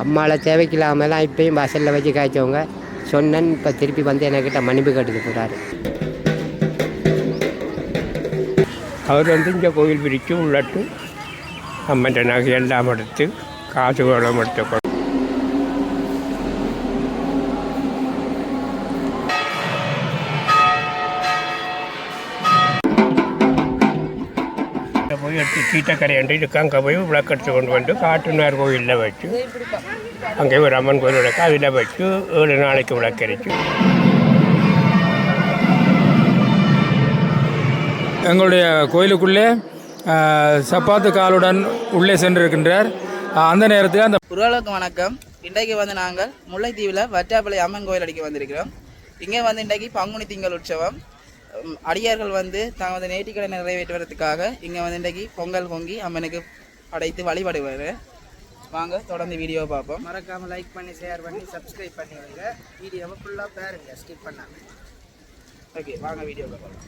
அம்மாவை தேவைக்கு இல்லாமலாம் இப்பயும் வாசலில் வச்சு காய்ச்சவங்க சொன்னேன். இப்போ திருப்பி வந்து என்கிட்ட மன்னிப்பு கேட்டுட்டு போகிறாரு. அவர் வந்து இங்கே கோயில் பிரித்து உள்ளட்டு அம்மன்ற நகை எல்லாம் எடுத்து காசு வேடம் எடுத்து போய் எடுத்து சீட்டக்கரையாண்டு இதுக்கு அங்கே போய் விளக்கெடுத்து கொண்டு வந்து காட்டுனார் கோயிலில் வச்சு அங்கே ஒரு அம்மன் கோயில் விளக்கு அதில் வச்சு 7 நாளைக்கு விளக்கரிச்சு. எங்களுடைய கோயிலுக்குள்ளே சப்பாத்து காலுடன் உள்ளே சென்றிருக்கின்றார். அந்த நேரத்தில் அந்த உறவுகளுக்கு வணக்கம். இன்றைக்கு வந்து நாங்கள் முல்லைத்தீவில் வற்றாப்பளை அம்மன் கோயில் அடிக்க வந்திருக்கிறோம். இங்கே வந்து இன்றைக்கு பங்குனி திங்கள் உற்சவம். அடியார்கள் வந்து தமது நேர்த்திக்கடனை நிறைவேற்றுவதற்காக இங்கே வந்து இன்றைக்கு பொங்கல் பொங்கி அம்மனுக்கு படைத்து வழிபடுவார். வாங்க தொடர்ந்து வீடியோவை பார்ப்போம். மறக்காமல் லைக் பண்ணி ஷேர் பண்ணி சப்ஸ்கிரைப் பண்ணி வைங்க. வீடியோவை ஃபுல்லாக பாருங்க, ஸ்கிப் பண்ணாமல். ஓகே, வாங்க வீடியோ பார்க்கலாம்.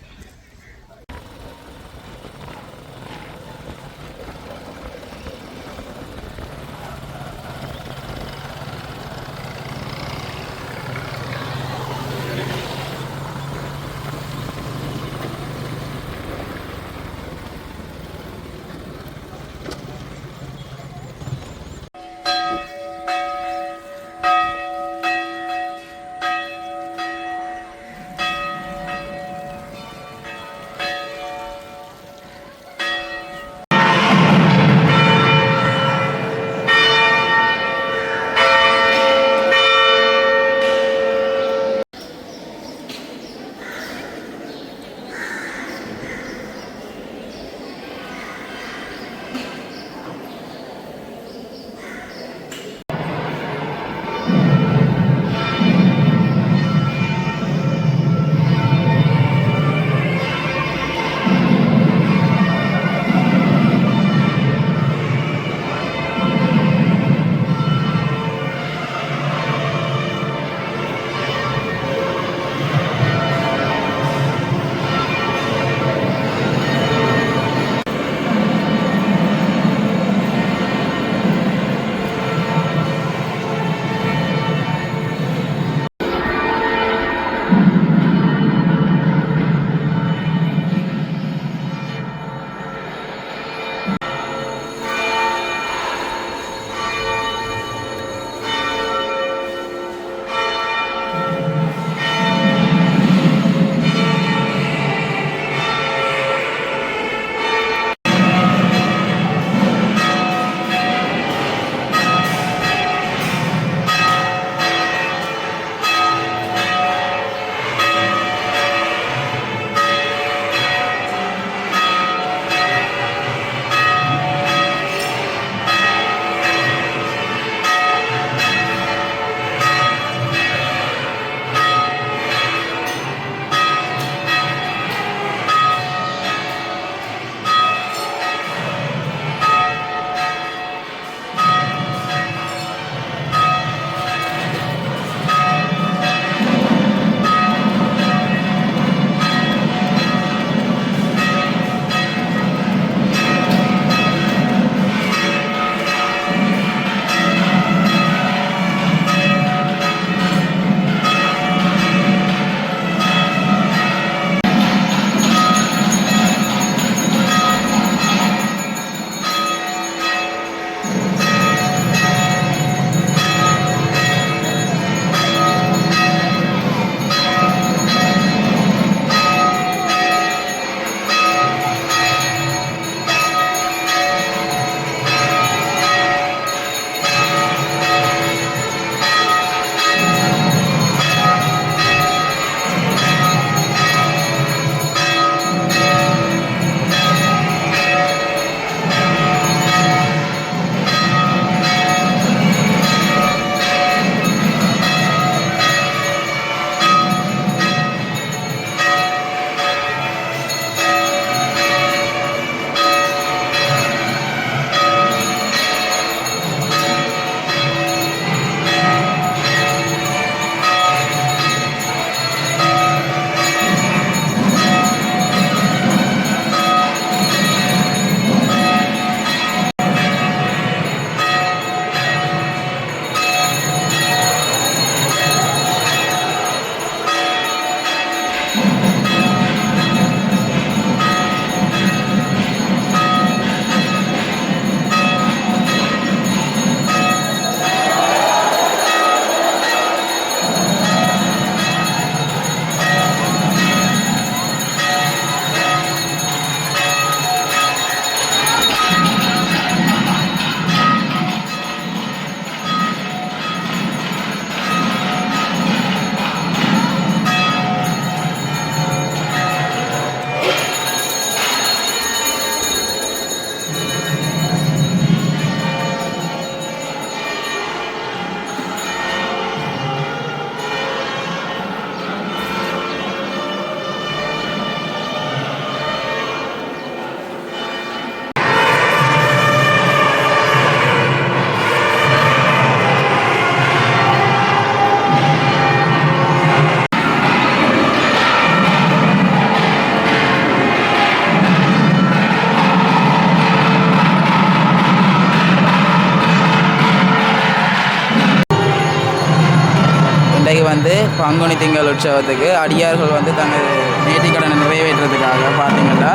இன்றைக்கு வந்து பங்குனி திங்கள் உற்சவத்துக்கு அடியார்கள் வந்து தங்கள் நேர்த்திக்கடனை நிறைவேற்றுறதுக்காக பார்த்தீங்கன்னா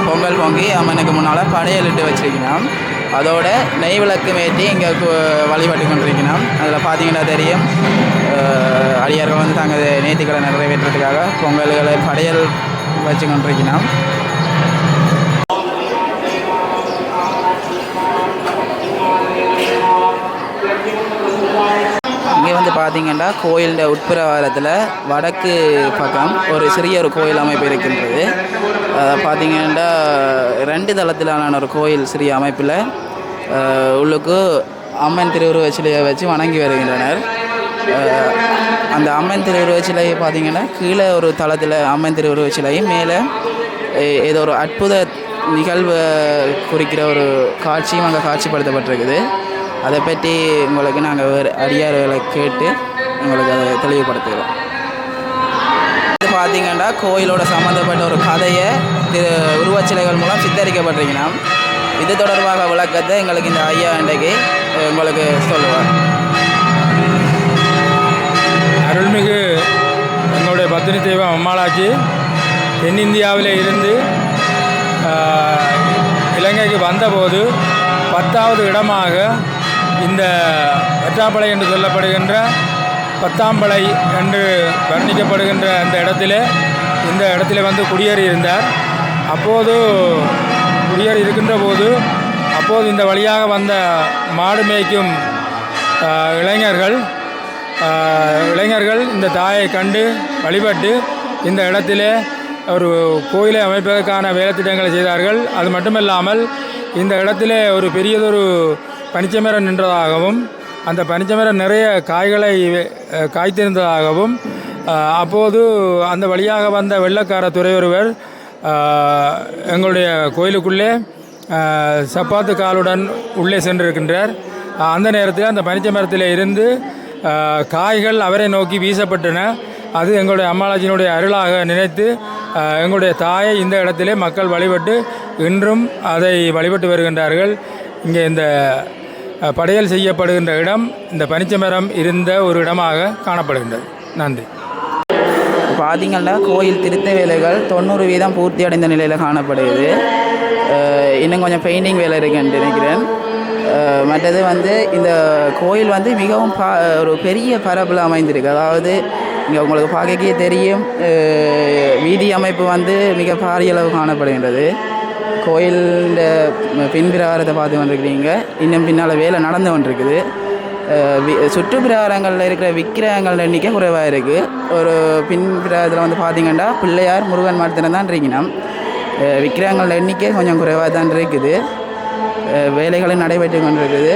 பொங்கல் பொங்கி அம்மனுக்கு முன்னால் படையலிட்டு வச்சிருக்கணும். அதோட நெய் விளக்கு மேற்றி இங்கே வழிபட்டு கொண்டிருக்கணும். அதில் பார்த்தீங்கன்னா தெரியும் அடியார்கள் வந்து தங்கள் நேர்த்திக்கடனை நிறைவேற்றுறதுக்காக பொங்கல்களை படையல் வச்சு கொண்டிருக்கணும். இங்கே வந்து பார்த்தீங்கன்னா கோயிலில் உட்பிரவாரத்தில் வடக்கு பக்கம் ஒரு சிறிய ஒரு கோயில் அமைப்பு இருக்கின்றது. பார்த்தீங்கன்னா 2 தளத்திலான ஒரு கோயில் சிறிய அமைப்பில் உள்ளுக்கு அம்மன் திருவுருவ சிலையை வச்சு வணங்கி வருகின்றனர். அந்த அம்மன் திருவுருவ சிலை பார்த்தீங்கன்னா கீழே ஒரு தளத்தில் அம்மன் திருவுருவ சிலையும் மேலே ஏதோ ஒரு அற்புத நிகழ்வை குறிக்கிற ஒரு காட்சியும் அங்கே காட்சிப்படுத்தப்பட்டிருக்குது. அதை பற்றி உங்களுக்கு நாங்கள் வேறு அடியார்களை கேட்டு உங்களுக்கு அதை தெளிவுபடுத்துகிறோம். இது பார்த்திங்கன்னா கோயிலோட சம்மந்தப்பட்ட ஒரு கதையை உருவச்சிலைகள் மூலம் சித்தரிக்கப்பட்டிருக்கீங்கன்னா இது தொடர்பாக விளக்கத்தை எங்களுக்கு இந்த ஐயா இன்றைக்கு உங்களுக்கு சொல்லுவார். அருள்மிகு எங்களுடைய பத்தினி தெய்வம் அம்மாளாச்சி தென்னிந்தியாவில் இருந்து இலங்கைக்கு வந்தபோது 10வது இடமாக இந்த வெற்றாப்பளை என்று சொல்லப்படுகின்ற 10ஆம் பளை என்று வர்ணிக்கப்படுகின்ற அந்த இடத்திலே வந்து குடியேறி இருந்தார். அப்போது குடியேறி இருக்கின்ற போது அப்போது இந்த வழியாக வந்த மாடு மேய்க்கும் இளைஞர்கள் இந்த தாயை கண்டு வழிபட்டு இந்த இடத்திலே ஒரு கோயிலை அமைப்பதற்கான வேலைத்திட்டங்களை செய்தார்கள். அது மட்டுமல்லாமல் இந்த இடத்திலே ஒரு பெரியதொரு பனிச்சமரம் நின்றதாகவும் அந்த பனிச்சமரம் நிறைய காய்களை காய்த்திருந்ததாகவும் அப்போது அந்த வழியாக வந்த வெள்ளக்கார துறையொருவர் எங்களுடைய கோயிலுக்குள்ளே சப்பாத்து காலுடன் உள்ளே சென்றிருக்கின்றார். அந்த நேரத்தில் அந்த பனிச்சமரத்தில் இருந்து காய்கள் அவரை நோக்கி வீசப்பட்டன. அது எங்களுடைய அம்மாளாச்சியினுடைய அருளாக நினைத்து எங்களுடைய தாயை இந்த இடத்திலே மக்கள் வழிபட்டு இன்றும் அதை வழிபட்டு வருகின்றார்கள். இங்கே இந்த படையல் செய்யப்படுகின்ற இடம் இந்த பனிச்சமரம் இருந்த ஒரு இடமாக காணப்படுகின்றது. நன்றி. பார்த்தீங்கன்னா கோயில் திருத்த வேலைகள் 90% பூர்த்தி அடைந்த நிலையில் காணப்படுகிறது. இன்னும் கொஞ்சம் பெயிண்டிங் வேலை இருக்குன்னு நினைக்கிறேன். மற்றது வந்து இந்த கோயில் வந்து மிகவும் ஒரு பெரிய பரப்பில் அமைந்திருக்கு. அதாவது இங்கே உங்களுக்கு பார்க்கவே தெரியும் வீதி அமைப்பு வந்து மிக பாரிய அளவு காணப்படுகின்றது. கோயில் பின்பிரகாரத்தை பார்த்து கொண்டிருக்கிறீங்க. இன்னும் பின்னால் வேலை நடந்து கொண்டிருக்குது. சுற்றுப்பிரகாரங்களில் இருக்கிற விக்கிரகங்கள் எண்ணிக்கை குறைவாக இருக்குது. ஒரு பின்பிரகாரத்தில் வந்து பார்த்திங்கன்னா பிள்ளையார் முருகன் மாத்திரம் தான் இருக்கணும். விக்கிரகங்கள் எண்ணிக்கை கொஞ்சம் குறைவாக தான் இருக்குது. வேலைகளும் நடைபெற்று கொண்டிருக்குது.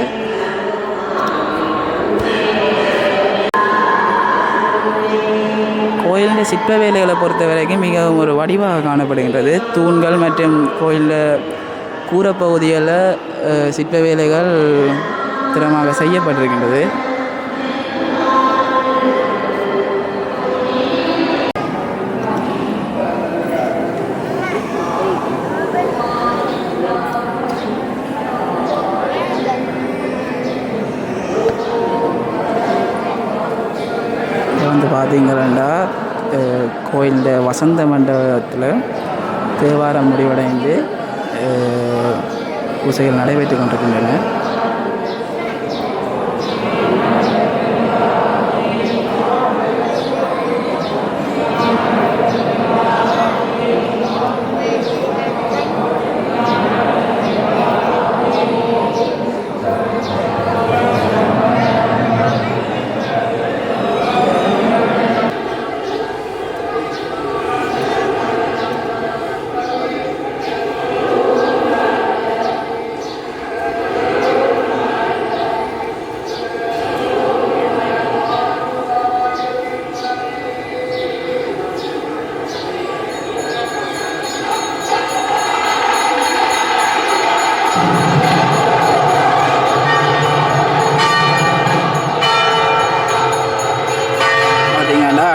கோயிலின் சிற்ப வேலைகளை பொறுத்த வரைக்கும் மிகவும் ஒரு வடிவாக காணப்படுகின்றது. தூண்கள் மற்றும் கோயிலில் கூரைப்பகுதிகளில் சிற்ப வேலைகள் திறமாக செய்யப்பட்டிருக்கின்றது. வந்து பார்த்தீங்கன்னா கோயிலில் வசந்த மண்டபத்தில் தேவாரம் முடிவடைந்து பூசைகள் நடைபெற்று கொண்டிருக்கின்றன.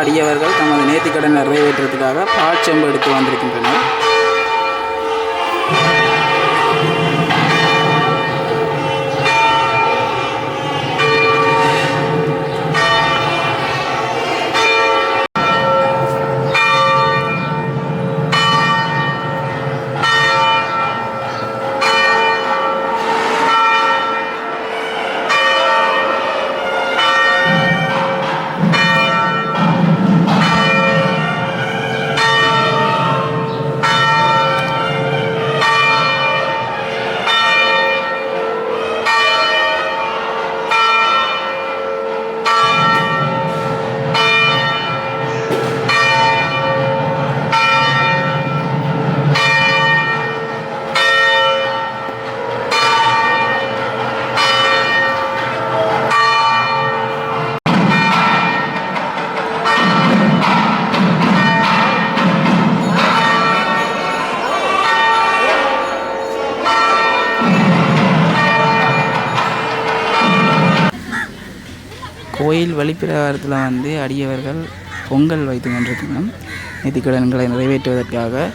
அடியவர்கள் தமது நேர்த்திக்கடன் நிறைவேற்றுவதற்காக பாட்செம்பு எடுத்து வந்திருக்கின்றனர். கோயில் வழிப்பிரகாரத்தில் வந்து அடியவர்கள் பொங்கல் வைத்து கொண்டிருக்கணும். நேர்த்திக்கடன்களை நிறைவேற்றுவதற்காக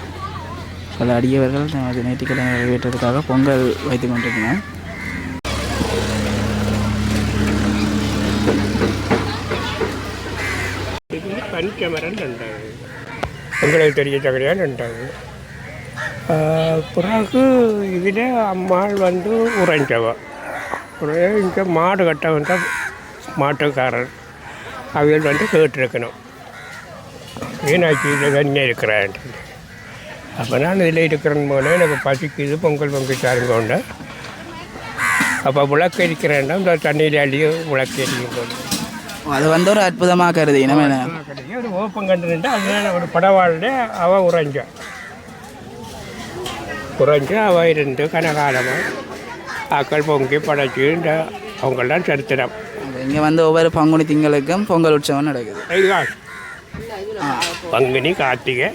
பல அடியவர்கள் தமது நேர்த்திக்கடனை நிறைவேற்றுவதற்காக பொங்கல் வைத்து கொண்டிருக்கணும். பஞ்சமரம் உண்டாது, உங்களுக்கு தெரிய தகடியால் உண்டாது. பிறகு இதில் அம்மாள் வந்து உறைஞ்சவ இங்கே மாடு கட்ட வந்தால் மாட்டுக்காரர் அவைகள் வந்து கேட்டிருக்கணும், மீனாட்சி இதில் தனியாக இருக்கிறான். அப்போ நான் இதில் இருக்கிறேன்னு போனேன், எனக்கு பசிக்குது, பொங்கல் பொங்கிட்டாருங்க கொண்டு. அப்போ விளக்கு எரிக்கிறேன்டா இந்த தண்ணியில் அள்ளியோ விளக்கு எரிக்கும் போது அது வந்து ஒரு அற்புதமாக கருது. ஒரு ஓப்பம் கண்டுட்டு அதனால ஒரு படவாளில் அவள் உறைஞ்சு அவள் இருந்து கனகாலமாக ஆக்கள் பொங்கி படைச்சி இந்த அவங்கள்தான் சரித்திரம். இங்கே வந்து ஒவ்வொரு பங்குனி திங்களுக்கும் பொங்கல் உற்சவம் நடக்குது. பங்குனி, கார்த்திகை,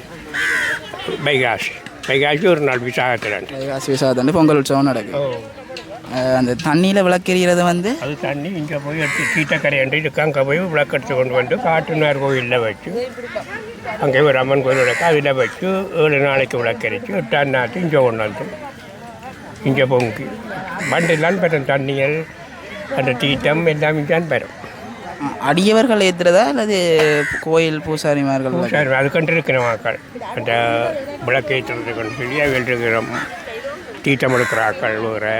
வைகாசி ஒரு நாள் விசாகத்தில் விசாகத்தாண்டு பொங்கல் உற்சவம் நடக்குது. அந்த தண்ணியில் விளக்கெறிகிறது வந்து அது தண்ணி இங்கே போய் எடுத்து தீட்டக்கரையாண்டு இருக்கு, அங்கே போய் விளக்கெடுத்து கொண்டு வந்து காட்டுனார் கோயிலில் வச்சு, அங்கே ஒரு அம்மன் கோயில் விளக்கு அதில் வச்சு 7 நாளைக்கு விளக்கரிச்சு 8ஆம் நாள் இங்கே கொண்டு வந்து இங்கே பொங்கி வண்டிலாம் பெறும். தண்ணிகள் அந்த தீட்டம் எல்லாம் இங்கேதான் பெறும். அடியவர்கள் ஏற்றுறதா அல்லது கோயில் பூசாரிமார்கள்? பூசாரி அதுக்கண்டு இருக்கிற மக்கள் அந்த விளக்கு ஏற்றுறதுக்குன்னு சொல்லி அவைகள் இருக்கிறோம். தீட்டம் எடுக்கிற ஆக்கள் வேறு,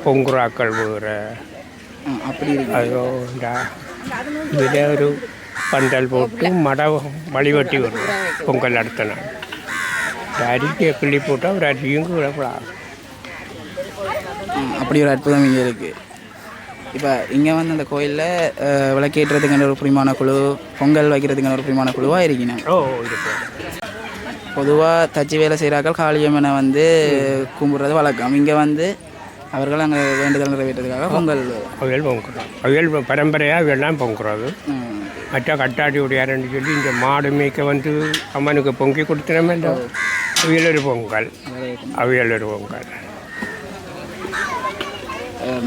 பொங்குறாக்கள் வேறு. அப்படி அதோ இதில் ஒரு பந்தல் போட்டு வழிவட்டி வரும் பொங்கல் அடுத்த நாள். அரிசியை கிள்ளி போட்டால் ஒரு அரிசியும் விடக்கூடாது. அப்படி ஒரு அற்புதம் இங்கே இருக்குது. இப்போ இங்கே வந்து அந்த கோயிலில் விளக்கேற்றுறதுக்கான ஒரு புரிமான குழு, பொங்கல் வைக்கிறதுக்கான ஒரு புரிமான குழுவாக இருக்கணும். இருக்கு. பொதுவாக தச்சு வேலை செய்கிறாக்கள் காளியம்மனை வந்து கும்பிட்றது வழக்கம். இங்கே வந்து அவர்கள் அங்கே வேண்டுதல் நிறைவேற்றதுக்காக பொங்கல் அவைகள் பொங்குறோம். அவைகள் பரம்பரையாக அவையெல்லாம் பொங்குறது. மற்ற கட்டாடி உடையாருன்னு சொல்லி இந்த மாடு மேய்க்க வந்து அம்மனுக்கு பொங்கி கொடுத்துனோமே, இந்த அவியல் ஒரு பொங்கல், அவியல் ஒரு பொங்கல்.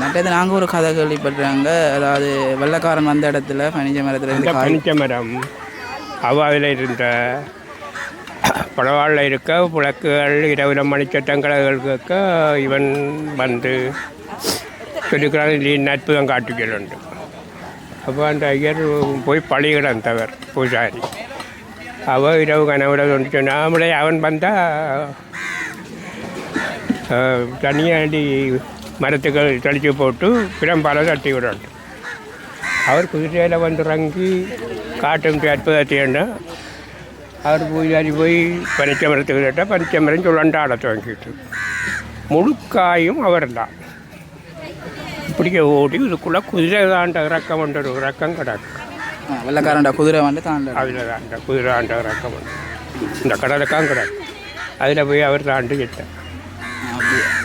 மற்றது நாங்கள் ஒரு கதை கேள்விப்பட்டுறாங்க. அதாவது வெள்ளைக்காரன் வந்த இடத்துல பனிஞ்ச மரத்தில் பனிச்ச மரம் அவையில் இருந்த படவாளில் இருக்க விளக்குகள் இரவு மணிச்சட்டங்கள் கேட்க இவன் வந்து சொல்லிக்கிறான், நீ அற்புதம் காட்டுகளுண்டு. அப்போ அந்த ஐயர் போய் பழியிடம் தவர் பூஜாரி அவள் இரவு கனவுட ஒன்று சொன்னாமலே அவன் வந்தால் தனியாண்டி மரத்துக்கள் தெளித்து போட்டு பிரம்பால தட்டி விடணும். அவர் குதிரையில் வந்து இறங்கி காட்டும் அற்புதத்தை அவர் பூஜாரி போய் பனிச்சமரத்துக்கு கேட்டால் பனிச்சமரம் சுழண்டாட துவங்கிட்டு முழுக்காயும் அவர் தான் இப்படிக்க ஓடி இதுக்குள்ளே குதிரை தாண்ட இறக்கம் உண்டு, ஒரு இறக்கம் கிடக்கு. வெள்ளக்காரண்ட குதிரை வந்து தாண்ட அதில் தாண்ட குதிரை ஆண்ட இறக்கம் உண்டு, இந்த கடலுக்காம் கிடக்கு. அதில் போய் அவர் தாண்டு கிட்டார்.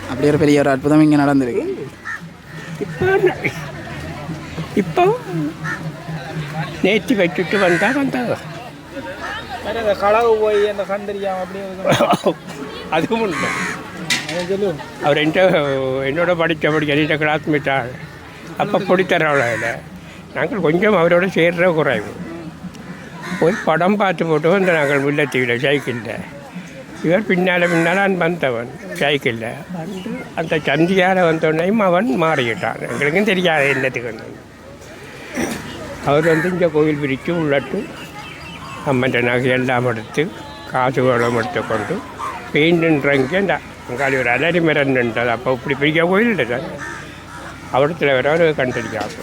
அப்படி ஒரு பெரிய ஒரு அற்புதம் இங்கே நடந்திருக்கு. இப்போ நேற்று வச்சுட்டு வந்தாங்க களவு போய் அந்த கண்டறியாம அப்படியே அதுவும் உண்டு. அவர் என்னோட படித்த எந்த கிளாஸ்மேட்டாக அப்போ பிடித்தரவள இல்லை. நாங்கள் கொஞ்சம் அவரோட சேர்ற குறைவு. போய் படம் பார்த்து போட்டு வந்து நாங்கள் முல்லத்தீவில் சைக்கிளில். இவர் பின்னால் வந்தவன் சைக்கிளில் வந்து அந்த சந்தியால் வந்தோடனையும் அவன் மாறிக்கிட்டான். எங்களுக்கும் தெரியாது என்னத்துக்கு வந்து. அவர் வந்து இங்கே கோயில் பிரித்து உள்ளட்டு அம்மன் நகை எல்லாம் எடுத்து காசு வேடம் எடுத்துக்கொண்டு பெயிண்ட்ன்றங்க இந்த அங்காளி ஒரு அலரி மரம் நின்றது. அப்போ இப்படி பெரிய கோயில் இல்லை சார். அவடத்தில் வேற அவர் கண்டுபிடிக்காது.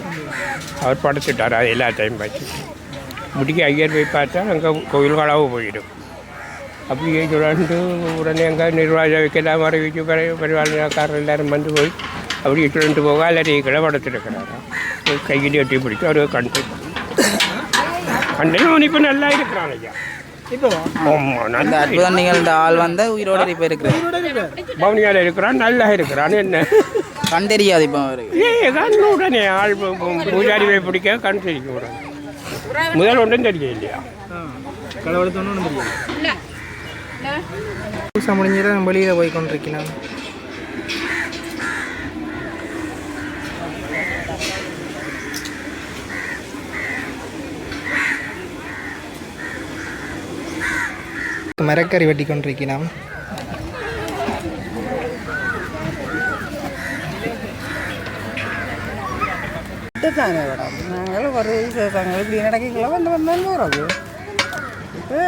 அவர் படுத்துட்டார். அது எல்லாத்தையும் பார்த்து முடிக்க ஐயர் போய் பார்த்தா அங்கே கோயில் களவு போயிடும். அப்படியே சுழண்டு உடனே அங்கே நிர்வாக வைக்கலாம் அறிவிச்சு பரிவாரக்காரர் எல்லோரும் வந்து போய் அப்படியே சுழண்டு போக அலரிகளை படுத்துருக்கிறாரா. கையில் எட்டி பிடிச்சி அவர் கண்டு கண்டையும் இப்போ நல்லா இருக்கிறான் ஐயா. அந்த அற்புதம் நிகழ்ந்த ஆள் வந்த உயிரோட இப்போ இருக்கிறார். பவுனியால் இருக்கிறான், நல்லா இருக்கிறான். என்ன கண் தெரியாது இப்போ அவருக்கு. கண் உடனே ஆள் பூஜாரிவை பிடிக்க கண் தெரியும் உடனே. முதல் ஒன்றும் தெரியும் இல்லையா? பூசை முடிஞ்சிட வெளியில் போய் கொண்டிருக்கலாம். மரக்கறி வெட்டி கொண்டிருக்கிறோம். தானே மேடம் நாங்கள் ஒரு விசேஷங்கள் இப்படி நடக்கல வந்தாலும் போகிறது. இப்போ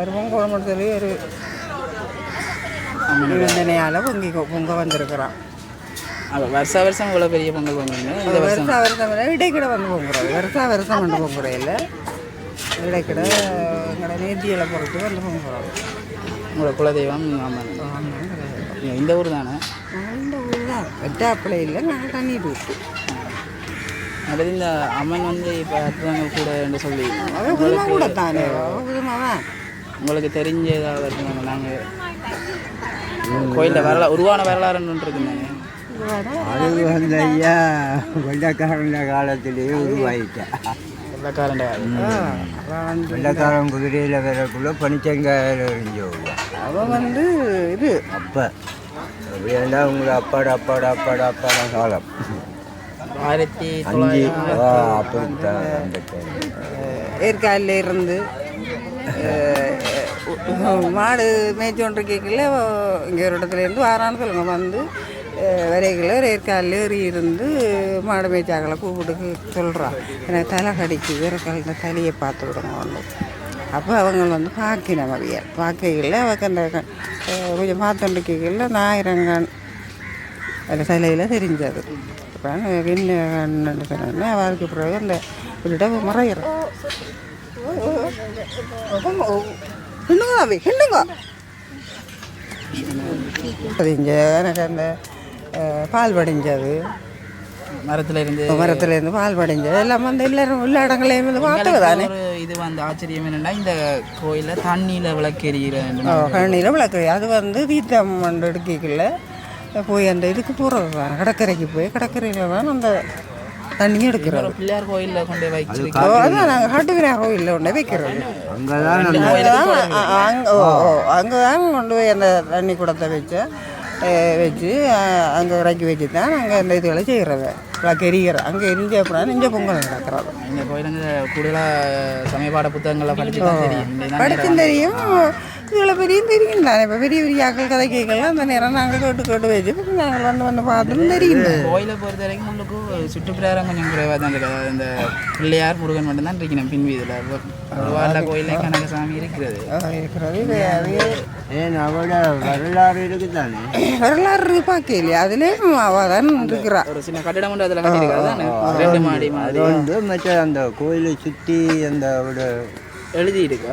ஒரு பொங்கல் சொல்லி ஒரு நினையால் பொங்க வந்திருக்கிறோம். வருஷா வருஷம் இவ்வளோ பெரிய பொங்கல் பொங்குங்க. இந்த வருஷம் வருஷம் இடைக்கிட வந்து பொங்குறது வருஷம் வந்து பொங்குறையில் இடைக்கிட எங்களோட நேர்த்திகளை பொறுத்து வந்து பொங்குறது. உங்களோட குலதெய்வம் அம்மன் இந்த ஊர் தானே? இந்த ஊர் தான் வெட்டாப்பிள்ளை இல்லை, நாங்கள் தண்ணி போயிட்டு அதாவது இந்த அம்மன் வந்து இப்போ அற்புதங்க கூட என்று சொல்லி கூட தானே தான் உங்களுக்கு தெரிஞ்ச ஏதாவது இருக்குங்க? நாங்கள் கோயிலில் உருவான வரலாறுன்னு இருக்குங்க. அது வந்து ஐயா வெள்ளக்காரன் காலத்திலேயே உருவாயிட்டேன். வெள்ளக்காரன் குதிரையில் வரக்குள்ள பனிச்சங்காயில் எறிஞ்சோங்க. அவன் வந்து இது அப்போ அப்படின்னா உங்களை அப்பாட காலம் 1900 அப்படித்தான் அந்த ஏற்காலில் இருந்து மாடு மேய்ச்சி கொண்டு கேட்கல இங்கே ஒரு இடத்துலேருந்து வாரான்னு சொல்லுங்க வந்து வரைகளை ஏற்காலில் ஏறி இருந்து மாடு மேய்ச்சாக்களை கூப்பிட்டு சொல்கிறான் எனக்கு தலை கடிக்குது இந்த தலையை பார்த்து விடுங்க ஒன்று. அப்போ அவங்க வந்து பார்க்கின மதியம் பார்க்கையில் அவக்கு அந்த கொஞ்சம் பார்த்துட்டு கேட்கல அந்த 1000 அந்த சிலையில் தெரிஞ்சது. இப்போ என்ன சொன்னோன்னா அவருக்கு பிறகு அந்த விட மறையிறோம் ஹிண்டுங்க பதிஞ்ச எனக்கு அந்த பால் படிஞ்சது மரத்துலேருந்து பால் படிஞ்சது எல்லாம் வந்து எல்லாரும் எல்லா இடங்களையும் வந்து பார்த்தது தானே. இது வந்து ஆச்சரியம் என்னென்னா இந்த கோயிலில் தண்ணியில் விளக்கெறிகிற தண்ணியில் விளக்கு அது வந்து தீர்த்தம் எடுக்கல போய் அந்த இதுக்கு போகிறது தான் கடற்கரைக்கு போய் கடற்கரையில் தான் அந்த தண்ணி எடுக்கிறோம். பிள்ளையார் கோயிலில் கொண்டு வச்சு அதான் நாங்கள் காட்டுவிநாயகர் கோயிலில் கொண்டு வைக்கிறோம். அங்கே தான் கொண்டு போய் அந்த தண்ணி குடத்தை வச்சு அங்கே இறக்கி வச்சு தான் நாங்கள் அந்த இதுகளை செய்கிறது எரிகிறோம். அங்கே எரிஞ்ச அப்படின்னா இங்கே பொங்கல் நடக்கிறது. இந்த கோயிலுங்க கூடுதலாக சமய பாட புத்தகங்கள்லாம் படிச்சும் தெரியும் இவ்வளோ பெரியும் தெரியும் தானே. இப்போ பெரிய பெரிய ஆக்கள் கதை கேட்கலாம் அந்த நேரம் நாங்கள் கேட்டு வச்சு நாங்கள் வந்து பார்த்துன்னு தெரியும். கோயிலை பொறுத்த வரைக்கும் உங்களுக்கு சுற்றுப்பிரகாரம் கொஞ்சம் குறைவாக தான் இருக்குது. அதாவது இந்த பிள்ளையார் முருகன் மட்டும் தான் இருக்கணும் பின் வீதியில். வாழ்ல கோயிலில் கனக சாமி இருக்கிறது. ஏன் அவட வரலாறு இருக்குது தானே? வரலாறு பார்க்கலையா அதுலேயும் அவள் தான் இருக்கிறா. ஒரு சின்ன கட்டிடம் ஒன்று அதில் கட்டியிருக்காது தானே 2 மாடி மாதிரி வந்து மற்ற அந்த கோயிலை சுற்றி அந்த அவட எழுதி இருக்கு.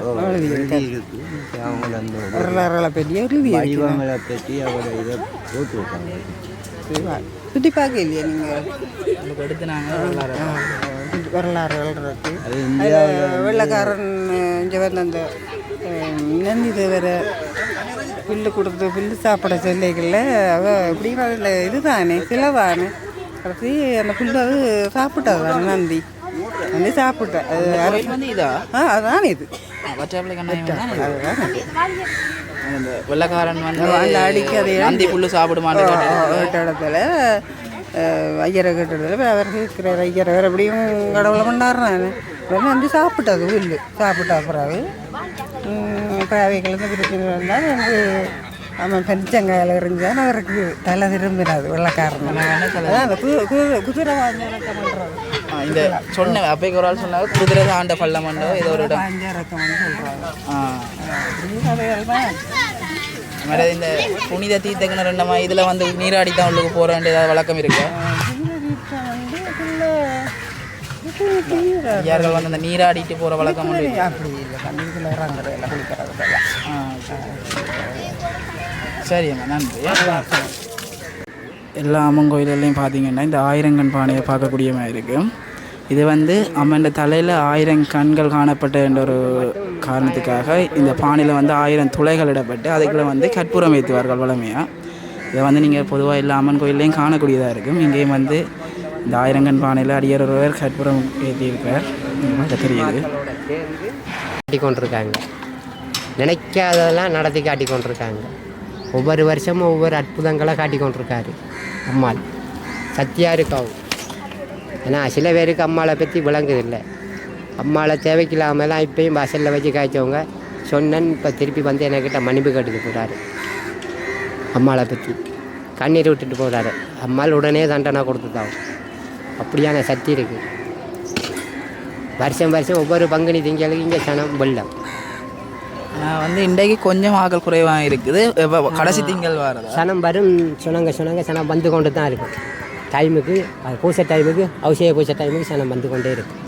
அவங்க அந்த வரலாறுகளை பற்றி வடிவங்களை பற்றி அவட இதை போட்டு வைப்பாங்க. சுற்றி பார்க்கலையா நீங்கள்? உங்களுக்கு எடுத்து நாங்கள் வரலாறுகள் இருக்கு. வெள்ளைக்காரன் இங்கே வந்து அந்த நந்தி தேவர புல்லு கொடுத்து புல்லு சாப்பிட சொல்லிக்கல அவ இப்படி இந்த இது தானே சில தானே கடைசி அந்த புல்லு அது சாப்பிட்டது தானே நந்தி வந்து சாப்பிட்டேன். வந்து இதா அதுதான் இது வெள்ளக்காரன் வந்து அந்த அடிக்கதை நந்தி புல்லு சாப்பிடுமான்னு இடத்துல ஐயரை கேட்டதில் அவர் கேட்குறாரு ஐயரை வேறு எப்படியும் கடவுளை கொண்டாடுறான் வந்து சாப்பிட்டது புல்லு சாப்பிட்டா பிறகு அவைகளுக்கு பிரச்சனை இருந்தால் வந்து அவன் பெஞ்சங்காயில் இருந்தால் அவருக்கு தலை திரும்பினாது வெள்ளக்காரன். அந்த குதிரை வாஞ்சரக்கம் பண்ணுறது இந்த சொன்ன அப்பைக்கு ஒரு ஆள் சொன்னாங்க குதிரை ஆண்ட பள்ளமண்டோ ஏதோ ஒரு இடம் வாஞ்சரக்கம்னு சொல்கிறாங்க. வேறு இந்த புனித தீர்த்தக்கிணறு நம்ம இதில் வந்து நீராடி தான் உள்ளுக்கு போகிற ஏதாவது வழக்கம் இருக்கு? யார்கள் வந்து அந்த நீராடிட்டு போகிற வழக்கம் அப்படி இல்லை தண்ணிக்குள்ள இறங்குறது எல்லாம் குளிக்கிறது. சரிம்மா நன்றி. எல்லா அம்மன் கோயிலையும் பார்த்தீங்கன்னா இந்த 1000 கண் பானையை பார்க்கக்கூடிய மாதிரி இருக்கும். இது வந்து அம்மன் தலையில் 1000 கண்கள் காணப்பட்ட என்ற ஒரு காரணத்துக்காக இந்த பானையில் வந்து 1000 துளைகள் இடப்பட்டு அதுக்குள்ளே வந்து கற்பூரம் ஏற்றுவார்கள் வளமையாக. இதை வந்து நீங்கள் பொதுவாக எல்லா அம்மன் கோயிலையும் காணக்கூடியதாக இருக்கும். இங்கேயும் வந்து இந்த 1000 கண் பானையில் அடியார் ஒருவர் கற்பூரம் ஏற்றியிருக்கார். பார்க்க தெரியுது. காட்டி கொண்டிருக்காங்க, நினைக்காததெல்லாம் நடத்தி காட்டி கொண்டிருக்காங்க. ஒவ்வொரு வருஷமும் ஒவ்வொரு அற்புதங்களை காட்டி கொண்டிருக்காரு அம்மாள். சத்தியா இருக்காவும் ஏன்னா சில பேருக்கு அம்மாளை பற்றி விளங்குதில்லை. அம்மாளை தேவைக்கில்லாமலாம் இப்பயும் வாசலில் வச்சு காய்ச்சவங்க சொன்னேன். இப்போ திருப்பி வந்து என்கிட்ட மன்னிப்பு கேட்டுட்டு போகிறாரு. அம்மாவை பற்றி கண்ணீர் விட்டுட்டு போகிறாரு. அம்மாள் உடனே தண்டனை கொடுத்துட்டாவும். அப்படியான சக்தி இருக்குது. வருஷம் வருஷம் ஒவ்வொரு பங்குனி திங்களுக்கு இங்கே சனம் வெள்ளம். நான் வந்து இன்றைக்கு கொஞ்சம் ஆக்கள் குறைவாக இருக்குது. கடைசி திங்கள் வரதா சனம் வரும் சொன்னாங்க சனம் வந்து கொண்டு தான் இருக்கும். டைமுக்கு அது பூச டைமுக்கு அவசிய பூச டைமுக்கு சனம் வந்து கொண்டே இருக்கும்.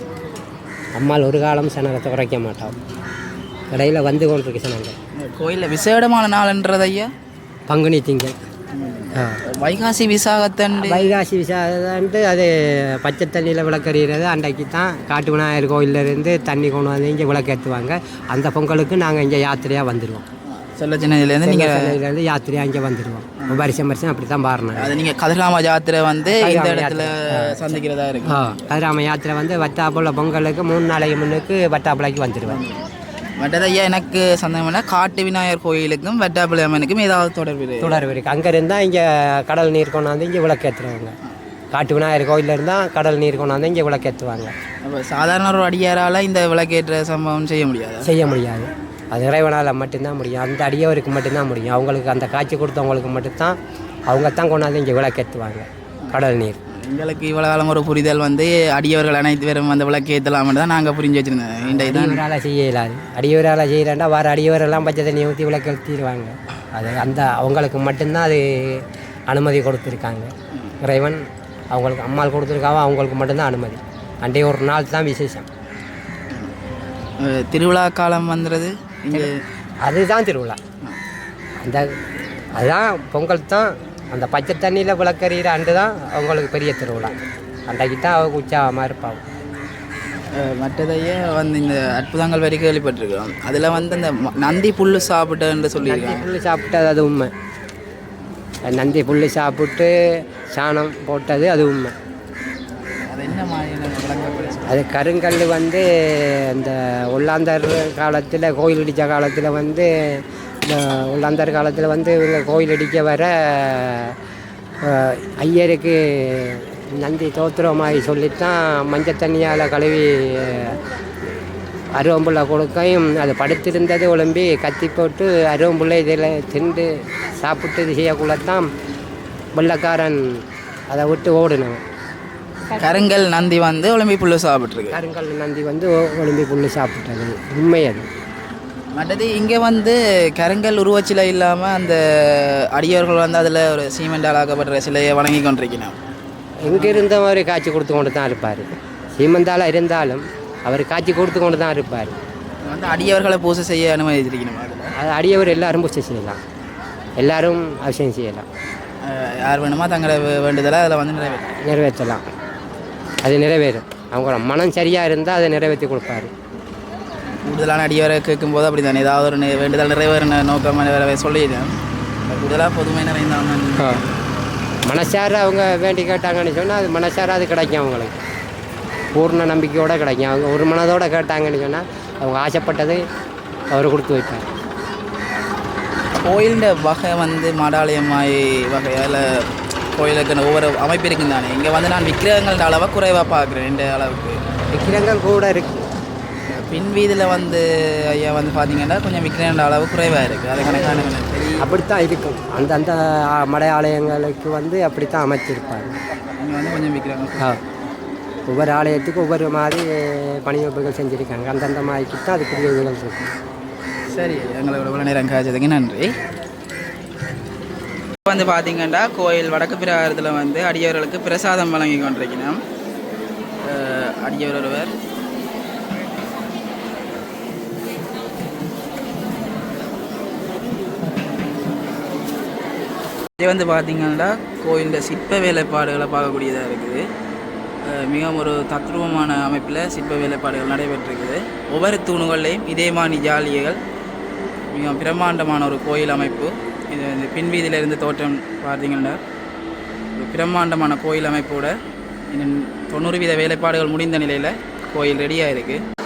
அம்மாள் ஒரு காலம் சனத்தை குறைக்க மாட்டோம். இடையில் வந்து கொண்டிருக்கு சனங்கள். கோயிலில் விசேடமான நாள்ன்றது ஐயா பங்குனி திங்கள். வைகாசி விசாகத்தண்டு. வைகாசி விசாகத்தண்டு அது பச்சை தண்ணியில் விளக்கறிகிறது. அன்றைக்கு தான் காட்டு விநாயகர் கோயிலேருந்து தண்ணி கொண்டு வந்து இங்கே விளக்கேற்றுவாங்க. அந்த பொங்கலுக்கு நாங்கள் இங்கே யாத்திரையாக வந்துடுவோம். சொல்ல சின்னதுலேருந்து நீங்கள் யாத்திரையாக இங்கே வந்துடுவோம். வருஷம் அப்படி தான் பாருங்க. அது நீங்கள் கதிராம யாத்திரை வந்து இந்த இடத்துல சந்திக்கிறதா இருக்கு. கதிராம யாத்திரை வந்து வட்டாப்புல பொங்கலுக்கு 3 நாளைக்கு முன்னுக்கு வட்டாப்புலைக்கு வந்துடுவேன். மற்றதையா எனக்கு சந்தேகம்னா காட்டு விநாயகர் கோயிலுக்கும் வெட்டாப்பிள்ளை அம்மனுக்கும் ஏதாவது தொடர்பு இருக்குது. அங்கே இருந்தால் இங்கே கடல் நீர் கொண்டாந்து இங்கே விளக்கேற்றுவாங்க. காட்டு விநாயகர் கோயிலில் இருந்தால் கடல் நீர் கொண்டாந்து இங்கே விளக்கேற்றுவாங்க. அப்போ சாதாரண ஒரு அடியாரால் இந்த விளக்கேற்ற சம்பவம் செய்ய முடியாது. அது இறைவனால் மட்டும்தான் முடியும். அந்த அடியவருக்கு மட்டும்தான் முடியும். அவங்களுக்கு அந்த காட்சி கொடுத்தவங்களுக்கு மட்டும்தான் அவங்க தான் கொண்டாந்து இங்கே விளக்கேற்றுவாங்க கடல் நீர். எங்களுக்கு இவ்வளோ காலம் ஒரு புரிதல் வந்து அடியவர்கள் அனைத்து பேரும் அந்த விளக்கேற்றலாம்னு தான் நாங்கள் புரிஞ்சு வச்சுருந்தோம். அடியவரால் செய்ய இயலாது. அடியவரால் செய்யலாண்டா வர அடியவரெல்லாம் பச்சை தண்ணி ஊற்றி விளக்கேற்றிடுவாங்க. அது அந்த அவங்களுக்கு மட்டும்தான் அது அனுமதி கொடுத்துருக்காங்க. இறைவன் அவங்களுக்கு அம்மாள் கொடுத்துருக்காவோ அவங்களுக்கு மட்டும்தான் அனுமதி. அன்றைய ஒரு நாள் தான் விசேஷம். திருவிழா காலம் வந்துடுது இங்கே. அதுதான் திருவிழா. அதுதான் பொங்கல் தான். அந்த பச்சை தண்ணியில் விளக்கறிகிற அன்று தான் அவங்களுக்கு பெரிய திருவிழா. அன்றைக்கு தான் அவங்க உற்சாகமாக இருப்பாங்க. மற்றதையே வந்து இந்த அற்புதங்கள் வரை கேள்விப்பட்டிருக்கோம். அதில் வந்து அந்த நந்தி புல் சாப்பிட்டேன்னு சொல்லியிருக்காங்க. புல் சாப்பிட்டது அது உண்மை. நந்தி புல் சாப்பிட்டு சாணம் போட்டது அது உண்மை. அது என்ன மாதிரி அது கருங்கல் வந்து இந்த உள்ளாந்தர் காலத்தில் கோயில் இடித்த காலத்தில் வந்து இந்த உள்ளாந்தர் காலத்தில் வந்து இவங்க கோயில் இடிக்க வர ஐயருக்கு நந்தி தோத்திரமாகி சொல்லித்தான் மஞ்சள் தண்ணியால் கழுவி அருவம்புள்ள கொடுக்கையும் அது படுத்திருந்தது ஒழும்பி கத்தி போட்டு அருவம்புள்ள இதில் திண்டு சாப்பிட்டு இது செய்யக்குள்ளத்தான் வெள்ளக்காரன் அதை விட்டு ஓடினவன். கருங்கல் நந்தி வந்து ஒலிம்பி புல்லு சாப்பிட்ருக்கு. கருங்கல் நந்தி வந்து ஒலிம்பி புல்லு சாப்பிட்டது உண்மை. அது மற்றது இங்கே வந்து கருங்கல் உருவச்சிலை இல்லாமல் அந்த அடியவர்கள் வந்து அதில் ஒரு சீமெண்டால் ஆக்கப்படுற சிலையை வணங்கி கொண்டிருக்கணும். எங்கே இருந்தவர் காட்சி கொடுத்து கொண்டு தான் இருப்பார். சீமந்தால் இருந்தாலும் அவர் காட்சி கொடுத்து கொண்டு தான் இருப்பார். வந்து அடியவர்களை பூஜை செய்ய அனுமதிச்சிருக்கணும். அது அடியவர் எல்லாரும் பூஜை செய்யலாம். எல்லாரும் அவசியம் செய்யலாம். யார் வேணுமோ தங்களை வேண்டுதலை அதில் வந்து நிறைவேற்றலாம். அது நிறைவேறும். அவங்களோட மனம் சரியாக இருந்தால் அதை நிறைவேற்றி கொடுப்பாரு. கூடுதலான அடியவரை கேட்கும்போது அப்படி தானே ஏதாவது ஒரு வேண்டுதல் நிறைவேறின நோக்கமாக சொல்லிடுறேன். கூடுதலாக பொதுமை நிறைந்தாங்க. மனசார அவங்க வேண்டி கேட்டாங்கன்னு சொன்னால் அது மனசார அது கிடைக்கும். அவங்களுக்கு பூர்ண நம்பிக்கையோடு கிடைக்கும். அவங்க ஒரு மனதோடு கேட்டாங்கன்னு சொன்னால் அவங்க ஆசைப்பட்டது அவர் கொடுத்து வைப்பார். கோயிலிൻ്റെ வகை வந்து மாடாலயமாய் வகையால் கோயிலுக்கு ஒவ்வொரு அமைப்பு இருக்குன்னு தானே. இங்கே வந்து நான் விக்கிரகங்களோட அளவை குறைவாக பார்க்குறேன். இந்த அளவுக்கு விக்கிரகங்கள் கூட இருக்குது. பின் வீதியில் வந்து ஐயா வந்து பார்த்தீங்கன்னா கொஞ்சம் விக்கிரகங்களோட அளவு குறைவாக இருக்குது. அது கணக்கான அப்படித்தான் இருக்கும். அந்தந்த மடை ஆலயங்களுக்கு வந்து அப்படித்தான் அமைச்சிருப்பாங்க. இங்கே வந்து கொஞ்சம் விக்கிரகம் ஒவ்வொரு ஆலயத்துக்கும் ஒவ்வொரு மாதிரி பணிவகுப்புகள் செஞ்சுருக்காங்க. அந்தந்த மாதிரிக்கு தான் அதுக்குரிய இதுகள் இருக்கும். சரி, எங்களோட இவ்வளோ நேரம் காய்ச்சதுக்கு நன்றி. வந்து பார்த்தீங்கன்னா கோயில் வடக்கு பிரகாரத்தில் வந்து அடியவர்களுக்கு பிரசாதம் வழங்கி கொண்டிருக்கணும். அடியவர் ஒருவர் இது வந்து பார்த்திங்கன்னா கோயிலில் சிற்ப வேலைப்பாடுகளை பார்க்கக்கூடியதாக இருக்குது. மிகவும் ஒரு தத்ரூபமான அமைப்பில் சிற்ப வேலைப்பாடுகள் நடைபெற்றிருக்குது. ஒவ்வொரு தூணுகள்லையும் இதே மாதிரி ஜாலிகள் மிகவும் பிரம்மாண்டமான ஒரு கோயில் அமைப்பு. இது இந்த பின்வீதியிலிருந்து தோற்றம் பார்த்திங்கன்னா ஒரு பிரம்மாண்டமான கோயில் அமைப்போட 90% வேலைப்பாடுகள் முடிந்த நிலையில் கோயில் ரெடியாக இருக்குது.